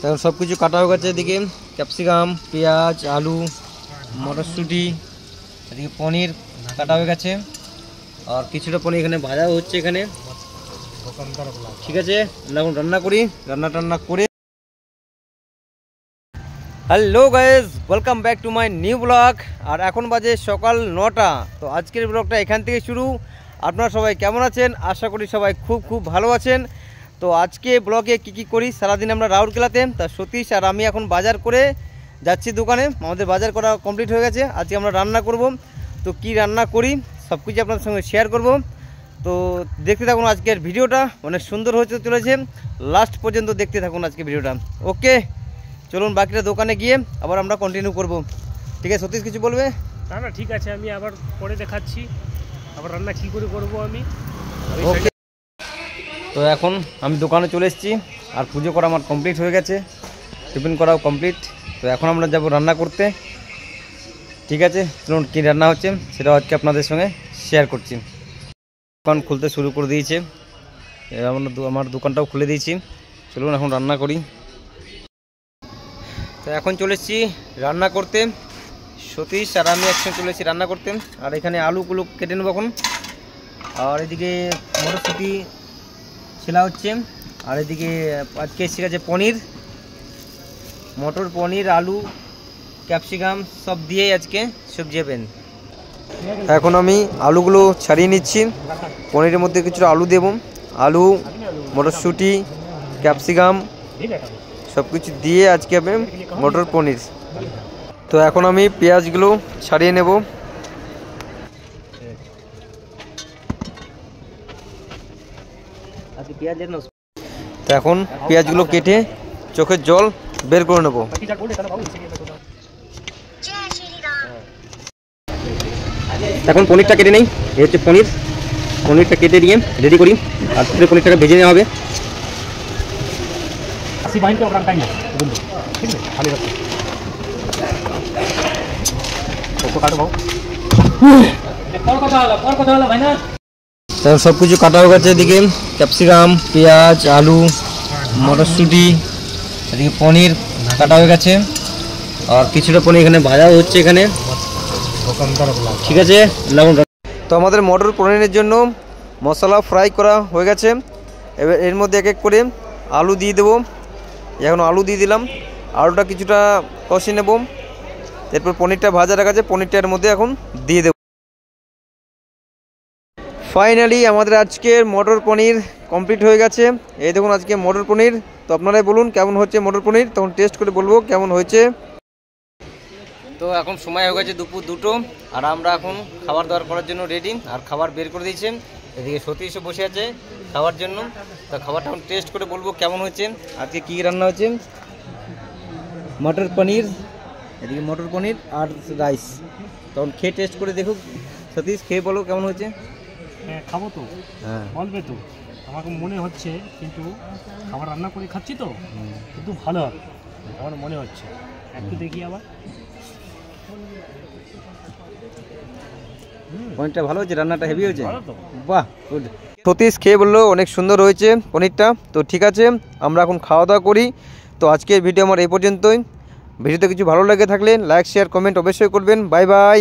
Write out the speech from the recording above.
তখন সব কিছু কাটা হয়ে গেছে। এদিকে ক্যাপসিকাম, পেঁয়াজ, আলু, মটরশুঁটি, এদিকে পনির কাটা হয়ে গেছে। আর কিছুটা পনির এখানে ভাজা হচ্ছে এখানে। ঠিক আছে, এখন রান্না করি। রান্না করে hello guys, welcome back to my new vlog. আর এখন বাজে সকাল 9টা। তো আজকের ব্লগটা এখান থেকে শুরু। আপনারা সবাই কেমন আছেন? আশা করি সবাই খুব ভালো আছেন। তো আজকে ব্লগে কি করি, সারাদিন আমরা রাউরকেলাতে। তা সতীশ আর আমি এখন বাজার করে যাচ্ছি দোকানে। আমাদের বাজার করা কমপ্লিট হয়ে গেছে। আজকে আমরা রান্না করব। তো কি রান্না করি সব কিছু আপনাদের সঙ্গে শেয়ার করব। তো দেখতে থাকুন আজকের ভিডিওটা, অনেক সুন্দর হতে চলেছে। লাস্ট পর্যন্ত দেখতে থাকুন আজকে ভিডিওটা। ওকে, চলুন বাকিটা দোকানে গিয়ে আবার আমরা কন্টিনিউ করব। ঠিক আছে, সতীশ কিছু বলবে? না ঠিক আছে, আমি আবার পরে দেখাচ্ছি আবার রান্না কী করে করবো আমি। ওকে, তো এখন আমি দোকানে চলে এসেছি। আর পুজো করা আমার কমপ্লিট হয়ে গেছে, টিফিন করাও কমপ্লিট। তো এখন আমরা যাব রান্না করতে। ঠিক আছে, চলুন কী রান্না হচ্ছে সেটা আজকে আপনাদের সঙ্গে শেয়ার করছি। দোকান খুলতে শুরু করে দিয়েছে, আমার দোকানটাও খুলে দিয়েছি। চলুন এখন রান্না করি। তো এখন চলে এসেছি রান্না করতে। সতীশ আর আমি একসঙ্গে চলে এসেছি রান্না করতে। আর এখানে আলুগুলো কেটে নেবো এখন। আর এদিকে মটরশুঁটি ছেলা হচ্ছে। আর এদিকে আজকে এসে গেছে পনির, মটর পনির, আলু, ক্যাপসিকাম সব দিয়েই আজকে সবজি হবেন। এখন আমি আলুগুলো ছাড়িয়ে নিচ্ছি। পনিরের মধ্যে কিছুটা আলু দেব। আলু, মটরশুঁটি, ক্যাপসিকাম সব কিছু দিয়ে আজকে হবে মটর পনির। তো এখন আমি পেঁয়াজগুলো ছাড়িয়ে নেব। তো এখন পেঁয়াজগুলো কেটে চোখের জল বের করে নেব। এখন পনিরটা কেটে নেই। এই হচ্ছে পনিরটা কেটে নিয়ে রেডি করি। আর পনিরটাকে ভেজে নেওয়া হবে। সব কিছু কাটা হয়ে গেছে। এদিকে ক্যাপসিকাম, পেঁয়াজ, আলু, মটরশুঁটি, এদিকে পনির কাটা হয়ে গেছে। আর কিছুটা পনির এখানে ভাজা হচ্ছে এখানে। ঠিক আছে, তো আমাদের মটর পনিরের জন্য মশলা ফ্রাই করা হয়ে গেছে। এবার এর মধ্যে এক এক করে আলু দিয়ে দেবো। এখন আলু দিয়ে দিলাম। আলুটা কিছুটা কষিয়ে নেব। এরপর পনিরটা ভাজা রাখা আছে, পনিরটা এর মধ্যে এখন দিয়ে দেব। ফাইনালি আমাদের আজকের মটর পনির কমপ্লিট হয়ে গেছে। এই দেখুন আজকে মটর পনির। তো আপনারাই বলুন কেমন হচ্ছে মটর পনির, তখন টেস্ট করে বলবো কেমন হয়েছে। তো এখন সময় হয়ে গেছে দুপুর 2টো। আর আমরা এখন খাবার দাবার করার জন্য রেডি। আর খাবার বের করে দিয়েছেন। এদিকে সতীশও বসে আছে খাওয়ার জন্য। তো খাবারটা এখন টেস্ট করে বলবো কেমন হয়েছে। আজকে কী রান্না হচ্ছে, মটর পনির, এদিকে মটর পনির আর রাইস। তখন খেয়ে টেস্ট করে দেখুক। সতীশ খেয়ে বলো কেমন হয়েছে। হ্যাঁ খাবো তো, হ্যাঁ বলবে তো। আমাকে মনে হচ্ছে, কিন্তু খাবার রান্না করে খাচ্ছি তো, কিন্তু ভালো হবে আমার মনে হচ্ছে। একটু দেখি আবার। পনিরটা ভালো হয়েছে, রান্নাটা হেভি হয়েছে। বাহ, গুড। সতীশ খেয়ে বললো অনেক সুন্দর হয়েছে পনিরটা। তো ঠিক আছে, আমরা এখন খাওয়া দাওয়া করি। তো আজকের ভিডিও আমার এই পর্যন্তই। ভিডিওতে কিছু ভালো লেগে থাকলে লাইক, শেয়ার, কমেন্ট অবশ্যই করবেন। Bye bye.